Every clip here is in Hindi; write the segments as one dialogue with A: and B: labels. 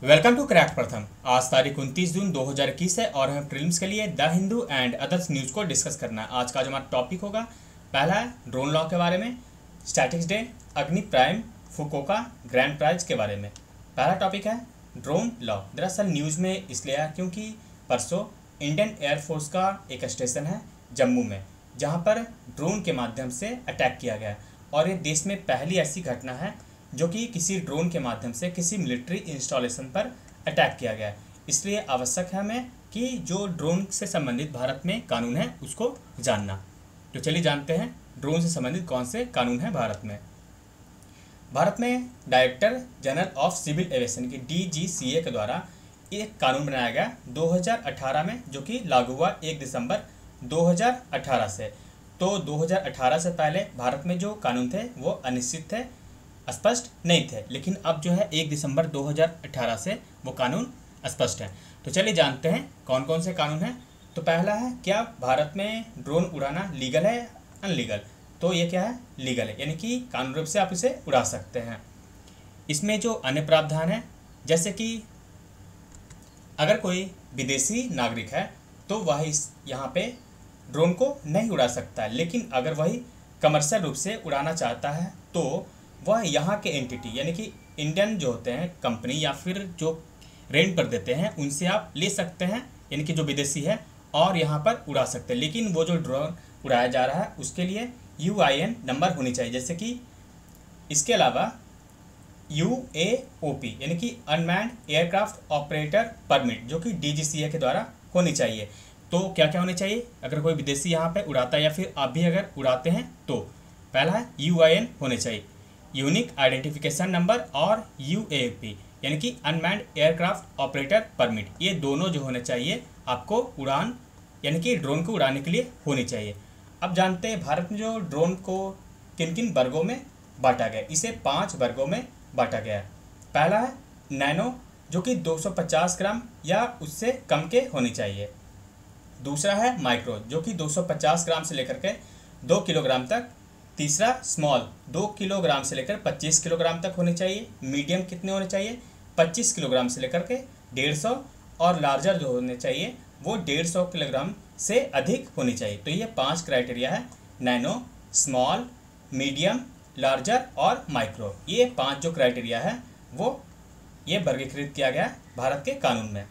A: वेलकम टू क्रैक प्रथम। आज तारीख 29 जून 2021 है और हमें प्रीलिम्स के लिए the Hindu and others news को डिस्कस करना है। आज का जो हमारा टॉपिक होगा, पहला है ड्रोन लॉ के बारे में, स्टैटिक्स डे, अग्नि प्राइम, फुकुओका ग्रैंड प्राइज के बारे में। पहला टॉपिक है ड्रोन लॉ। दरअसल न्यूज़ में इसलिए आया क्योंकि परसों इंडियन एयरफोर्स का एक स्टेशन है जम्मू में, जहाँ पर ड्रोन के माध्यम से अटैक किया गया और ये देश में पहली ऐसी घटना है जो कि किसी ड्रोन के माध्यम से किसी मिलिट्री इंस्टॉलेशन पर अटैक किया गया है। इसलिए आवश्यक है हमें कि जो ड्रोन से संबंधित भारत में कानून है उसको जानना। तो चलिए जानते हैं ड्रोन से संबंधित कौन से कानून हैं भारत में। भारत में director general of civil aviation की DGCA के द्वारा एक कानून बनाया गया 2018 में, जो कि लागू हुआ 1 दिसंबर 2018 से। तो 2018 से पहले भारत में जो कानून थे वो अनिश्चित थे, स्पष्ट नहीं थे, लेकिन अब जो है 1 दिसंबर 2018 से वो कानून स्पष्ट है। तो चलिए जानते हैं कौन कौन से कानून हैं। तो पहला है, क्या भारत में ड्रोन उड़ाना लीगल है अनलीगल? तो ये क्या है, लीगल है, यानी कि कानूनी रूप से आप इसे उड़ा सकते हैं। इसमें जो अन्य प्रावधान है, जैसे कि अगर कोई विदेशी नागरिक है तो वह इस यहाँ पे ड्रोन को नहीं उड़ा सकता है, लेकिन अगर वही कमर्शियल रूप से उड़ाना चाहता है तो वह यहाँ के एंटिटी यानी कि इंडियन जो होते हैं कंपनी या फिर जो रेंट पर देते हैं उनसे आप ले सकते हैं, यानी कि जो विदेशी है, और यहाँ पर उड़ा सकते हैं। लेकिन वो जो ड्रोन उड़ाया जा रहा है उसके लिए UIN नंबर होनी चाहिए। जैसे कि इसके अलावा UAOP यानी कि अनमैन्ड एयरक्राफ्ट ऑपरेटर परमिट, जो कि DGCA के द्वारा होनी चाहिए। तो क्या क्या होनी चाहिए अगर कोई विदेशी यहाँ पे उड़ाता है या फिर आप भी अगर उड़ाते हैं तो? पहला है UIN होने चाहिए, यूनिक आइडेंटिफिकेशन नंबर, और UAP यानी कि अनमैन्ड एयरक्राफ्ट ऑपरेटर परमिट। ये दोनों जो होने चाहिए आपको उड़ान यानी कि ड्रोन को उड़ाने के लिए होनी चाहिए। अब जानते हैं भारत में जो ड्रोन को किन किन वर्गों में बांटा गया। इसे 5 वर्गों में बांटा गया है। पहला है नैनो, जो कि 250 ग्राम या उससे कम के होने चाहिए। दूसरा है माइक्रो, जो कि 250 ग्राम से लेकर के 2 किलोग्राम तक। तीसरा स्मॉल, 2 किलोग्राम से लेकर 25 किलोग्राम तक होने चाहिए। मीडियम कितने होने चाहिए? 25 किलोग्राम से लेकर के 150, और लार्जर जो होने चाहिए वो 150 किलोग्राम से अधिक होनी चाहिए। तो ये 5 क्राइटेरिया है, नैनो, स्मॉल, मीडियम, लार्जर और माइक्रो। ये 5 जो क्राइटेरिया है वो ये वर्गीकृत किया गया है भारत के कानून में।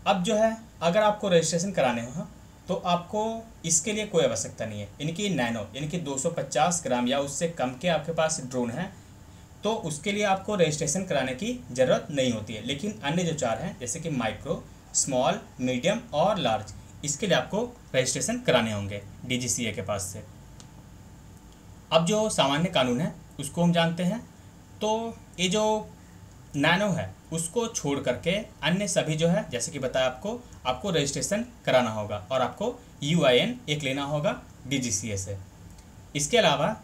A: अब जो है अगर आपको रजिस्ट्रेशन कराने हो तो आपको इसके लिए कोई आवश्यकता नहीं है, यानी कि नैनो यानी कि 250 ग्राम या उससे कम के आपके पास ड्रोन है तो उसके लिए आपको रजिस्ट्रेशन कराने की ज़रूरत नहीं होती है। लेकिन अन्य जो 4 हैं, जैसे कि माइक्रो, स्मॉल, मीडियम और लार्ज, इसके लिए आपको रजिस्ट्रेशन कराने होंगे DGCA के पास से। अब जो सामान्य कानून है उसको हम जानते हैं। तो ये जो नैनो है उसको छोड़ करके अन्य सभी जो है, जैसे कि बताया आपको रजिस्ट्रेशन कराना होगा और आपको UIN एक लेना होगा DGCA से। इसके अलावा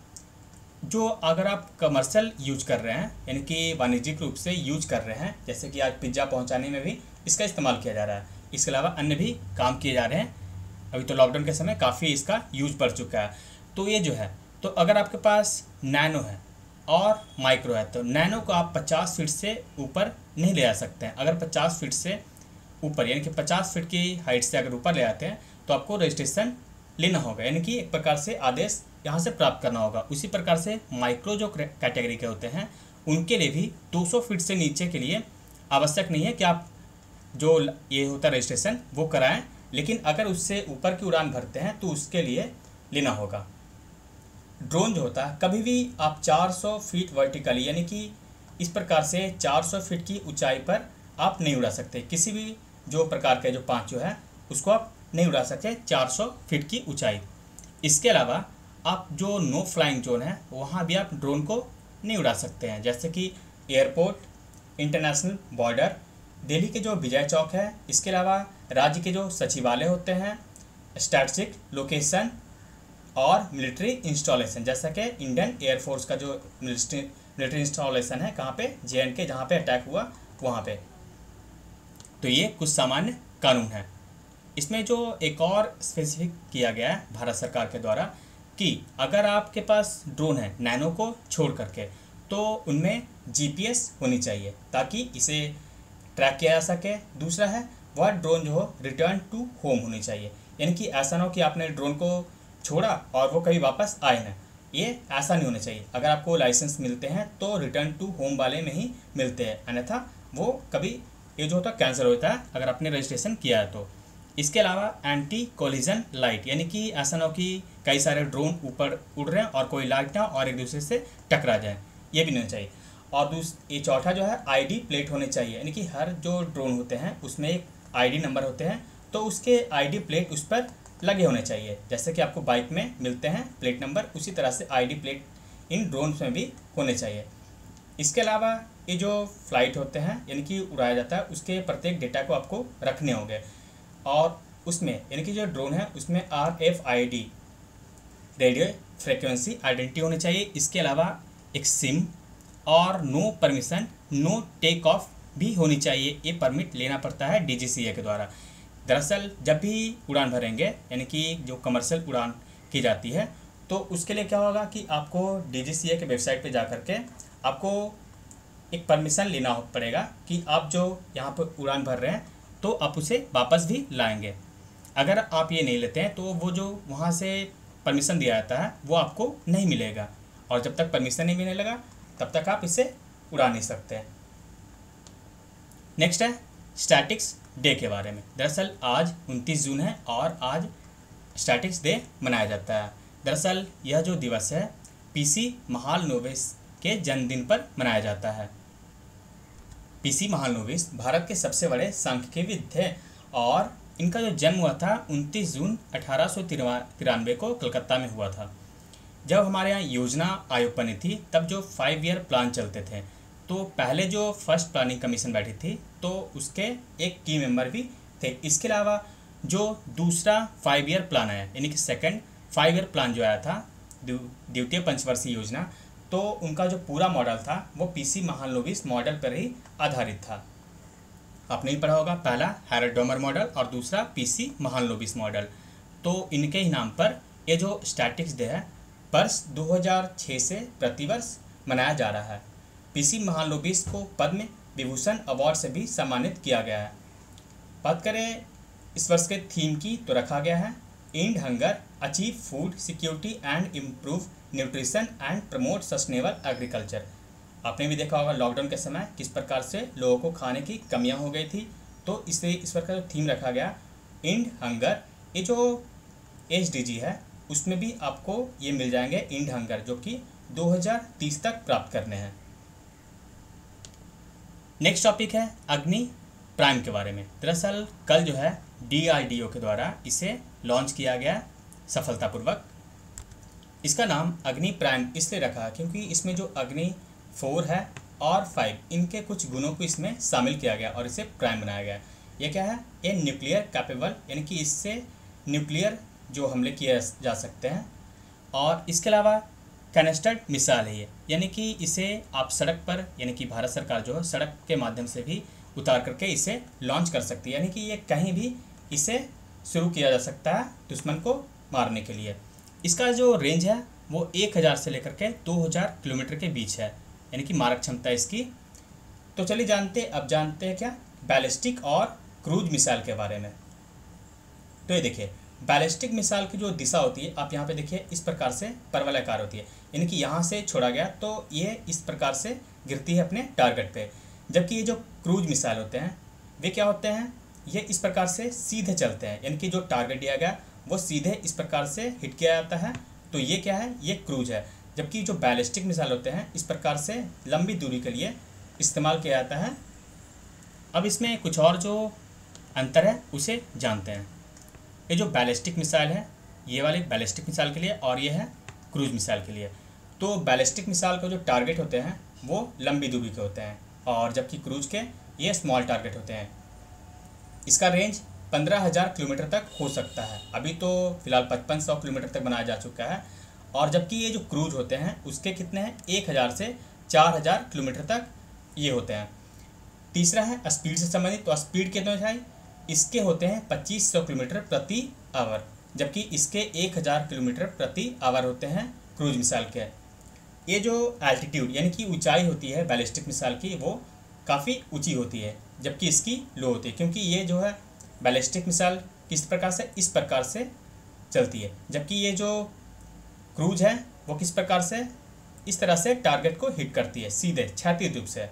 A: जो अगर आप कमर्शियल यूज कर रहे हैं यानी कि वाणिज्यिक रूप से यूज कर रहे हैं, जैसे कि आज पिज्ज़ा पहुंचाने में भी इसका इस्तेमाल किया जा रहा है, इसके अलावा अन्य भी काम किए जा रहे हैं। अभी तो लॉकडाउन के समय काफ़ी इसका यूज बढ़ चुका है। तो ये जो है, तो अगर आपके पास नैनो है और माइक्रो है तो नैनो को आप 50 फीट से ऊपर नहीं ले जा सकते हैं। अगर 50 फीट से ऊपर यानी कि 50 फीट की हाइट से अगर ऊपर ले आते हैं तो आपको रजिस्ट्रेशन लेना होगा, यानी कि एक प्रकार से आदेश यहाँ से प्राप्त करना होगा। उसी प्रकार से माइक्रो जो कैटेगरी के होते हैं उनके लिए भी 200 फीट से नीचे के लिए आवश्यक नहीं है कि आप जो ये होता है रजिस्ट्रेशन वो कराएँ, लेकिन अगर उससे ऊपर की उड़ान भरते हैं तो उसके लिए लेना होगा। ड्रोन जो होता है कभी भी आप 400 फीट वर्टिकली यानी कि इस प्रकार से 400 फीट की ऊंचाई पर आप नहीं उड़ा सकते। किसी भी जो प्रकार के जो 5 जो है उसको आप नहीं उड़ा सकते 400 फीट की ऊंचाई। इसके अलावा आप जो नो फ्लाइंग जोन है वहाँ भी आप ड्रोन को नहीं उड़ा सकते हैं, जैसे कि एयरपोर्ट, इंटरनेशनल बॉर्डर, दिल्ली के जो विजय चौक है, इसके अलावा राज्य के जो सचिवालय होते हैं, स्ट्रैटेजिक लोकेशन और मिलिट्री इंस्टॉलेशन, जैसा कि इंडियन एयरफोर्स का जो मिलिट्री इंस्टॉलेशन है कहाँ पे, JNK जहाँ पे अटैक हुआ वहाँ पे। तो ये कुछ सामान्य कानून हैं। इसमें जो एक और स्पेसिफिक किया गया है भारत सरकार के द्वारा कि अगर आपके पास ड्रोन है नैनो को छोड़ करके तो उनमें GPS होनी चाहिए, ताकि इसे ट्रैक किया जा सके। दूसरा है वह ड्रोन जो हो रिटर्न टू होम होनी चाहिए, यानी कि ऐसा ना हो कि आपने ड्रोन को छोड़ा और वो कभी वापस आए ना, ये ऐसा नहीं होना चाहिए। अगर आपको लाइसेंस मिलते हैं तो रिटर्न टू होम वाले में ही मिलते हैं, अन्यथा वो कभी ये जो होता है कैंसिल होता है अगर आपने रजिस्ट्रेशन किया है तो। इसके अलावा एंटी कोलिजन लाइट, यानी कि ऐसा ना हो कि कई सारे ड्रोन ऊपर उड़ रहे हैं और कोई लाइट ना और एक दूसरे से टकरा जाए, ये भी नहीं होना चाहिए। और ये चौथा जो है आईडी प्लेट होने चाहिए, यानी कि हर जो ड्रोन होते हैं उसमें एक आईडी नंबर होते हैं, तो उसके आईडी प्लेट उस पर लगे होने चाहिए। जैसे कि आपको बाइक में मिलते हैं प्लेट नंबर, उसी तरह से आईडी प्लेट इन ड्रोन्स में भी होने चाहिए। इसके अलावा ये जो फ्लाइट होते हैं यानी कि उड़ाया जाता है उसके प्रत्येक डेटा को आपको रखने होंगे, और उसमें यानी कि जो ड्रोन है उसमें RFID रेडियो फ्रिक्वेंसी आइडेंटिटी होनी चाहिए। इसके अलावा एक सिम और no permission no take off भी होनी चाहिए। ये परमिट लेना पड़ता है DGCA के द्वारा। दरअसल जब भी उड़ान भरेंगे यानी कि जो कमर्शियल उड़ान की जाती है तो उसके लिए क्या होगा कि आपको DGCA के वेबसाइट पे जा कर के आपको एक परमिशन लेना पड़ेगा कि आप जो यहाँ पर उड़ान भर रहे हैं तो आप उसे वापस भी लाएंगे। अगर आप ये नहीं लेते हैं तो वो जो वहाँ से परमिशन दिया जाता है वो आपको नहीं मिलेगा, और जब तक परमिशन नहीं मिलने लगा तब तक आप इसे उड़ा नहीं सकते। नेक्स्ट है स्टैटिक्स डे के बारे में। दरअसल आज 29 जून है और आज स्टैटिक्स डे मनाया जाता है। दरअसल यह जो दिवस है PC महालनोबिस के जन्मदिन पर मनाया जाता है। PC महालनोबिस भारत के सबसे बड़े सांख्यिकीविद थे और इनका जो जन्म हुआ था 29 जून 1893 को कलकत्ता में हुआ था। जब हमारे यहाँ योजना आयोग बनी थी तब जो 5 ईयर प्लान चलते थे, तो पहले जो फर्स्ट प्लानिंग कमीशन बैठी थी तो उसके एक टीम मेंबर भी थे। इसके अलावा जो दूसरा 5 ईयर प्लान आया यानी कि सेकंड 5 ईयर प्लान जो आया था द्वितीय पंचवर्षीय योजना, तो उनका जो पूरा मॉडल था वो PC महालनोबिस मॉडल पर ही आधारित था। आपने ही पढ़ा होगा, पहला हैरोल्ड-डोमर मॉडल और दूसरा PC महालनोबिस मॉडल। तो इनके ही नाम पर ये जो स्टैटिक्स डे है वर्ष 2006 से प्रतिवर्ष मनाया जा रहा है। PC महालनोबिस को पद्म विभूषण अवार्ड से भी सम्मानित किया गया है। बात करें इस वर्ष के थीम की तो रखा गया है and hunger, achieve food security and improve nutrition and promote sustainable agriculture. आपने भी देखा होगा लॉकडाउन के समय किस प्रकार से लोगों को खाने की कमियां हो गई थी, तो इसलिए इस पर का जो थीम रखा गया एंड हंगर। ये जो SDG है उसमें भी आपको ये मिल जाएंगे एंड हंगर, जो कि 2030 तक प्राप्त करने हैं। नेक्स्ट टॉपिक है अग्नि प्राइम के बारे में। दरअसल कल जो है DRDO के द्वारा इसे लॉन्च किया गया सफलतापूर्वक। इसका नाम अग्नि प्राइम इसलिए रखा क्योंकि इसमें जो अग्नि 4 है और 5 इनके कुछ गुणों को इसमें शामिल किया गया और इसे प्राइम बनाया गया। ये क्या है, ये न्यूक्लियर कैपेबल यानी कि इससे न्यूक्लियर जो हमले किए जा सकते हैं, और इसके अलावा कैनिस्टर्ड मिसाइल है ये, यानी कि इसे आप सड़क पर यानी कि भारत सरकार जो है सड़क के माध्यम से भी उतार करके इसे लॉन्च कर सकती है, यानी कि ये कहीं भी इसे शुरू किया जा सकता है दुश्मन को मारने के लिए। इसका जो रेंज है वो 1000 से लेकर के 2000 किलोमीटर के बीच है, यानी कि मारक क्षमता इसकी। तो चलिए अब जानते हैं क्या बैलिस्टिक और क्रूज मिसाइल के बारे में। तो ये देखिए बैलिस्टिक मिसाइल की जो दिशा होती है आप यहाँ पे देखिए इस प्रकार से परवलयाकार होती है, यानी कि यहाँ से छोड़ा गया तो ये इस प्रकार से गिरती है अपने टारगेट पे। जबकि ये जो क्रूज मिसाइल होते हैं वे क्या होते हैं, ये इस प्रकार से सीधे चलते हैं, यानी कि जो टारगेट दिया गया वो सीधे इस प्रकार से हिट किया जाता है, तो ये क्या है, ये क्रूज है। जबकि जो बैलिस्टिक मिसाइल होते हैं इस प्रकार से लंबी दूरी के लिए इस्तेमाल किया जाता है। अब इसमें कुछ और जो अंतर है उसे जानते हैं। ये जो बैलिस्टिक मिसाइल है ये वाले बैलिस्टिक मिसाइल के लिए और ये है क्रूज मिसाइल के लिए। तो बैलिस्टिक मिसाइल के जो टारगेट होते हैं वो लंबी दूरी के होते हैं और जबकि क्रूज के ये स्मॉल टारगेट होते हैं। इसका रेंज 15,000 किलोमीटर तक हो सकता है, अभी तो फिलहाल 5500 किलोमीटर तक बनाया जा चुका है। और जबकि ये जो क्रूज होते हैं उसके कितने हैं, 1000 से 4000 किलोमीटर तक ये होते हैं। तीसरा है स्पीड से संबंधित, तो स्पीड कितने है, इसके होते हैं 2500 किलोमीटर प्रति आवर, जबकि इसके 1000 किलोमीटर प्रति आवर होते हैं क्रूज मिसाइल के। ये जो एल्टीट्यूड यानी कि ऊंचाई होती है बैलिस्टिक मिसाइल की वो काफ़ी ऊंची होती है, जबकि इसकी लो होती है, क्योंकि ये जो है बैलिस्टिक मिसाइल किस प्रकार से, इस प्रकार से चलती है, जबकि ये जो क्रूज है वो किस प्रकार से, इस तरह से टारगेट को हिट करती है सीधे क्षैतिज रूप से।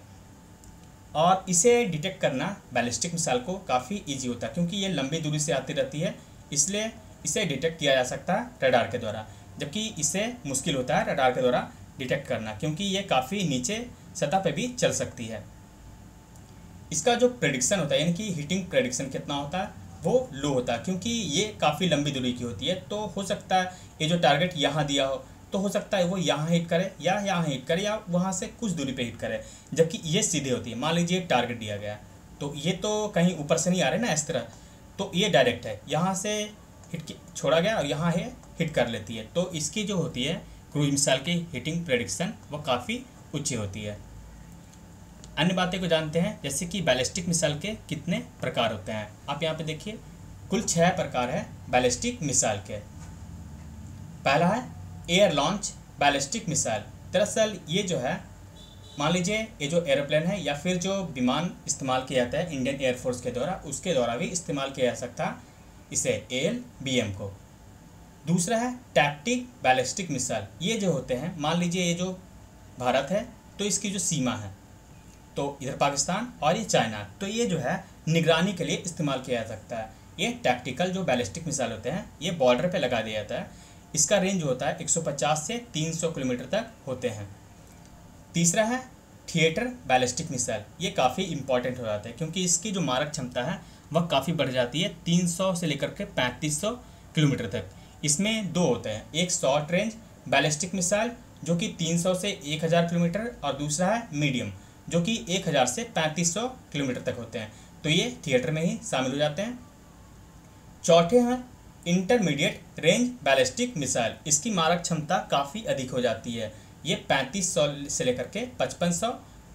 A: और इसे डिटेक्ट करना बैलिस्टिक मिसाइल को काफ़ी ईजी होता है, क्योंकि ये लंबी दूरी से आती रहती है, इसलिए इसे डिटेक्ट किया जा सकता है रडार के द्वारा, जबकि इसे मुश्किल होता है रडार के द्वारा डिटेक्ट करना, क्योंकि ये काफ़ी नीचे सतह पे भी चल सकती है। इसका जो प्रेडिक्शन होता है, यानी कि हिटिंग प्रेडिक्शन कितना होता है, वो लो होता है, क्योंकि ये काफ़ी लंबी दूरी की होती है। तो हो सकता है ये जो टारगेट यहाँ दिया हो, तो हो सकता है वो यहाँ हिट करे या यहाँ हिट करे या वहाँ से कुछ दूरी पे हिट करे, जबकि ये सीधे होती है। मान लीजिए टारगेट दिया गया, तो ये तो कहीं ऊपर से नहीं आ रहे ना इस तरह, तो ये डायरेक्ट है, यहाँ से हिट छोड़ा गया और यहाँ है हिट कर लेती है। तो इसकी जो होती है क्रूज मिसाइल की हिटिंग प्रेडिक्शन वो काफ़ी ऊँची होती है। अन्य बातें को जानते हैं, जैसे कि बैलिस्टिक मिसाइल के कितने प्रकार होते हैं। आप यहाँ पे देखिए, कुल 6 प्रकार है बैलिस्टिक मिसाइल के। पहला है एयर लॉन्च बैलिस्टिक मिसाइल। दरअसल ये जो है, मान लीजिए ये जो एरोप्लेन है या फिर जो विमान इस्तेमाल किया जाता है इंडियन एयरफोर्स के द्वारा, उसके द्वारा भी इस्तेमाल किया जा सकता है इसे ALBM को। दूसरा है टैक्टिक बैलिस्टिक मिसाइल। ये जो होते हैं, मान लीजिए ये जो भारत है तो इसकी जो सीमा है, तो इधर पाकिस्तान और ये चाइना, तो ये जो है निगरानी के लिए इस्तेमाल किया जा सकता है। ये टैक्टिकल जो बैलिस्टिक मिसाइल होते हैं, ये बॉर्डर पे लगा दिया जाता है। इसका रेंज होता है 150 से 300 किलोमीटर तक होते हैं। तीसरा है थिएटर बैलिस्टिक मिसाइल। ये काफ़ी इंपॉर्टेंट हो जाता है, क्योंकि इसकी जो मारक क्षमता है वह काफ़ी बढ़ जाती है 300 से लेकर के 3500 किलोमीटर तक। इसमें 2 होते हैं, एक शॉर्ट रेंज बैलिस्टिक मिसाइल जो कि 300 से 1000 किलोमीटर, और दूसरा है मीडियम जो कि 1000 से 3500 किलोमीटर तक होते हैं। तो ये थिएटर में ही शामिल हो जाते हैं। चौथे हैं इंटरमीडिएट रेंज बैलिस्टिक मिसाइल। इसकी मारक क्षमता काफ़ी अधिक हो जाती है, ये 3500 से लेकर के 5500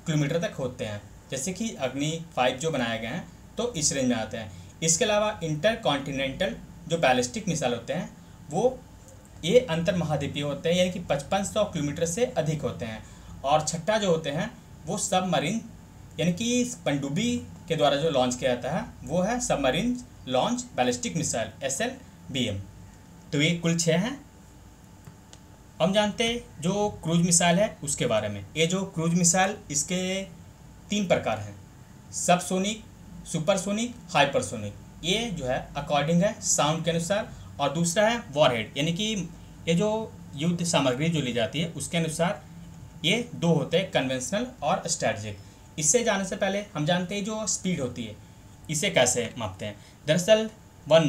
A: किलोमीटर तक होते हैं, जैसे कि अग्नि 5 जो बनाए गए हैं तो इस रेंज में आते हैं। इसके अलावा इंटर कॉन्टिनेंटल जो बैलिस्टिक मिसाइल होते हैं वो ये अंतर महाद्वीपीय होते हैं, यानी कि 5500 किलोमीटर से अधिक होते हैं। और छठा जो होते हैं वो सबमरीन, यानी कि पनडुब्बी के द्वारा जो लॉन्च किया जाता है वो है submarine launch ballistic missile SLBM। तो ये कुल 6 हैं। हम जानते हैं जो क्रूज मिसाइल है उसके बारे में। ये जो क्रूज मिसाइल, इसके 3 प्रकार हैं, सबसोनिक, सुपरसोनिक, हाइपरसोनिक। ये जो है अकॉर्डिंग है साउंड के अनुसार, और दूसरा है वॉरहेड, यानी कि ये जो युद्ध सामग्री जो ली जाती है उसके अनुसार। ये 2 होते हैं, कन्वेंशनल और स्ट्रैटेजिक। इससे जाने से पहले हम जानते हैं जो स्पीड होती है इसे कैसे मापते हैं। दरअसल 1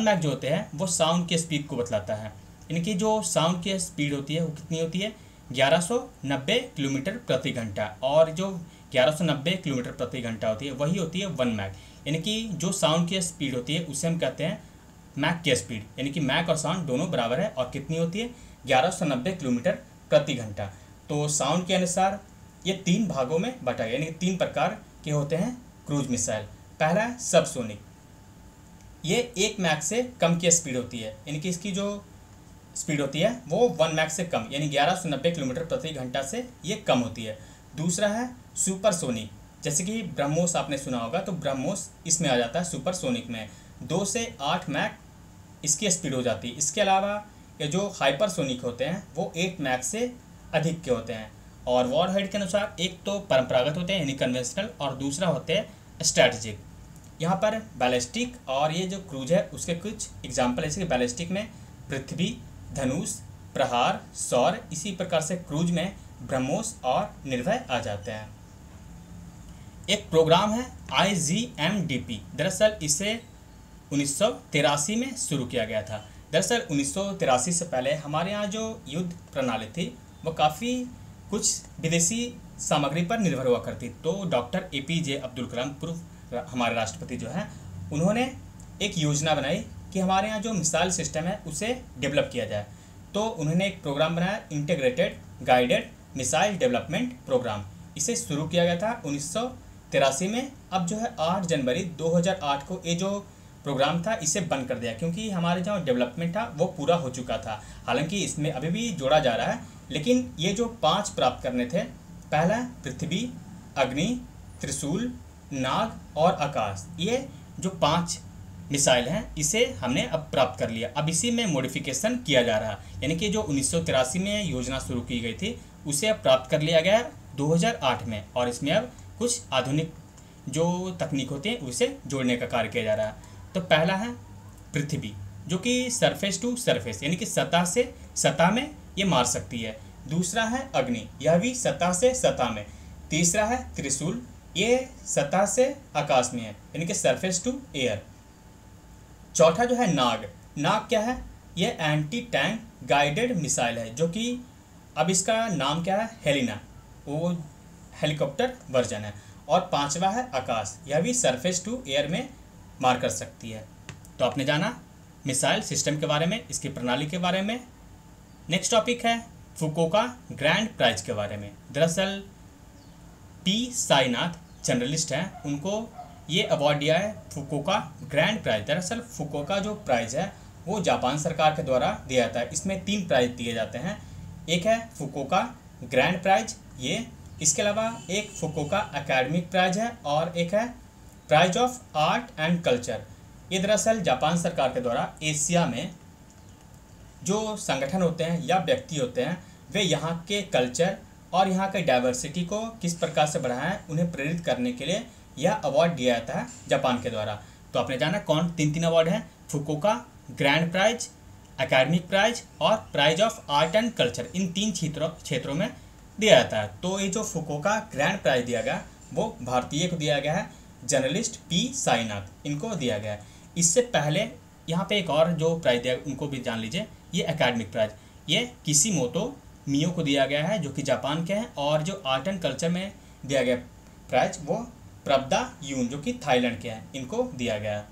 A: मैक जो होते हैं वो साउंड के स्पीड को बतलाता है, यानी कि जो साउंड की स्पीड होती है वो कितनी होती है, 1190 किलोमीटर प्रति घंटा। और जो 1190 किलोमीटर प्रति घंटा होती है वही होती है 1 मैक, यानी कि जो साउंड की स्पीड होती है उसे हम कहते हैं मैक की स्पीड, यानी कि मैक और साउंड दोनों बराबर है। और कितनी होती है, 1190 किलोमीटर प्रति घंटा। तो साउंड के अनुसार ये 3 भागों में बटा गया, यानी कि 3 प्रकार के होते हैं क्रूज मिसाइल। पहला है सबसोनिक, ये 1 मैक से कम की स्पीड होती है, यानी कि इसकी जो स्पीड होती है वो 1 मैक से कम, यानी 1190 किलोमीटर प्रति घंटा से ये कम होती है। दूसरा है सुपरसोनिक, जैसे कि ब्रह्मोस आपने सुना होगा, तो ब्रह्मोस इसमें आ जाता है सुपरसोनिक में, 2 से 8 मैक इसकी स्पीड हो जाती है। इसके अलावा ये जो हाइपरसोनिक होते हैं वो 8 मैक से अधिक के होते हैं। और वॉरहेड के अनुसार एक तो परंपरागत होते हैं यानी कन्वेंशनल, और दूसरा होते हैं स्ट्रैटेजिक। यहाँ पर बैलिस्टिक और ये जो क्रूज है उसके कुछ एग्जाम्पल, जैसे कि बैलिस्टिक में पृथ्वी, धनुष, प्रहार, सौर, इसी प्रकार से क्रूज में ब्रह्मोस और निर्भय आ जाते हैं। एक प्रोग्राम है IGMDP। दरअसल इसे 1983 में शुरू किया गया था। दरअसल 1983 से पहले हमारे यहाँ जो युद्ध प्रणाली थी वो काफ़ी कुछ विदेशी सामग्री पर निर्भर हुआ करती। तो डॉक्टर APJ अब्दुल कलाम, पूर्व हमारे राष्ट्रपति जो हैं, उन्होंने एक योजना बनाई कि हमारे यहाँ जो मिसाइल सिस्टम है उसे डेवलप किया जाए। तो उन्होंने एक प्रोग्राम बनाया, integrated guided missile development programme. इसे शुरू किया गया था 1983 में। अब जो है 8 जनवरी 2008 को ये जो प्रोग्राम था इसे बंद कर दिया, क्योंकि हमारे जो डेवलपमेंट था वो पूरा हो चुका था। हालांकि इसमें अभी भी जोड़ा जा रहा है, लेकिन ये जो 5 प्राप्त करने थे, पहला पृथ्वी, अग्नि, त्रिशूल, नाग और आकाश, ये जो 5 मिसाइल हैं इसे हमने अब प्राप्त कर लिया। अब इसी में मॉडिफिकेशन किया जा रहा है, यानी कि जो 1983 में योजना शुरू की गई थी उसे अब प्राप्त कर लिया गया 2008 में, और इसमें अब कुछ आधुनिक जो तकनीक होती है उसे जोड़ने का कार्य किया जा रहा है। तो पहला है पृथ्वी, जो कि सरफेस टू सरफेस, यानी कि सतह से सतह में ये मार सकती है। दूसरा है अग्नि, यह भी सतह से सतह में। तीसरा है त्रिशूल, ये सतह से आकाश में है, यानी कि सरफेस टू एयर। चौथा जो है नाग, नाग क्या है, ये एंटी टैंक गाइडेड मिसाइल है, जो कि अब इसका नाम क्या है, हेलिना, वो हेलीकॉप्टर वर्जन है। और पांचवा है आकाश, यह भी सरफेस टू एयर में मार कर सकती है। तो आपने जाना मिसाइल सिस्टम के बारे में, इसकी प्रणाली के बारे में। नेक्स्ट टॉपिक है फुकुओका ग्रैंड प्राइज के बारे में। दरअसल पी साईनाथ जर्नलिस्ट हैं, उनको ये अवार्ड दिया है फुकुओका ग्रैंड प्राइज। दरअसल फुकुओका जो प्राइज़ है वो जापान सरकार के द्वारा दिया जाता है। इसमें 3 प्राइज दिए जाते हैं, एक है फुकुओका ग्रैंड प्राइज, ये इसके अलावा एक फुकुओका एकेडमिक प्राइज है, और एक है prize of art and culture. ये दरअसल जापान सरकार के द्वारा एशिया में जो संगठन होते हैं या व्यक्ति होते हैं वे यहाँ के कल्चर और यहाँ के डाइवर्सिटी को किस प्रकार से बढ़ाएं, उन्हें प्रेरित करने के लिए यह अवार्ड दिया जाता है जापान के द्वारा। तो आपने जाना कौन 3 अवार्ड हैं, Fukuoka grand prize, academic prize और prize of art and culture, इन 3 क्षेत्रों में दिया जाता है। तो ये जो फुकुओका ग्रैंड प्राइज दिया गया वो भारतीय को दिया गया है, जर्नलिस्ट पी साईनाथ, इनको दिया गया है। इससे पहले यहाँ पे एक और जो प्राइज दिया उनको भी जान लीजिए, ये एकेडमिक प्राइज, ये किशिमोतो मियो को दिया गया है जो कि जापान के हैं, और जो आर्ट एंड कल्चर में दिया गया प्राइज वो प्रबदा यून जो कि थाईलैंड के हैं, इनको दिया गया है।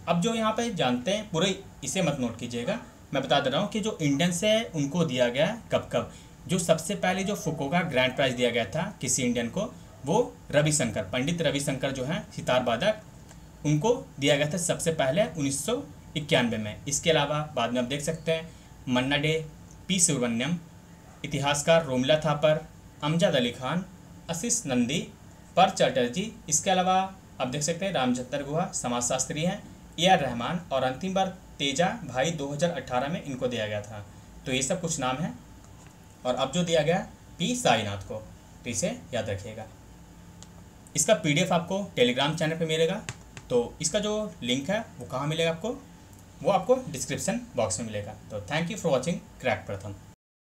A: अब जो यहाँ पे जानते हैं पूरे इसे मत नोट कीजिएगा, मैं बता दे रहा हूँ कि जो इंडियंस है उनको दिया गया है कब कब। जो सबसे पहले जो फुकुओका ग्रैंड प्राइज दिया गया था किसी इंडियन को, वो रविशंकर, पंडित रविशंकर जो हैं सितार वादक, उनको दिया गया था सबसे पहले 1991 में। इसके अलावा बाद में आप देख सकते हैं मन्ना डे, पी सुब्रमण्यम, इतिहासकार रोमिला थापर, अमजद अली खान, आशीष नंदी, पर चटर्जी, इसके अलावा आप देख सकते हैं रामचंद्र गुहा समाजशास्त्री हैं, AR रहमान, और अंतिम बार तेजा भाई 2018 में इनको दिया गया था। तो ये सब कुछ नाम हैं, और अब जो दिया गया पी साईनाथ को, तो इसे याद रखिएगा। इसका PDF आपको टेलीग्राम चैनल पे मिलेगा, तो इसका जो लिंक है वो कहाँ मिलेगा आपको, वो आपको डिस्क्रिप्शन बॉक्स में मिलेगा। तो thank you for watching crack प्रथम।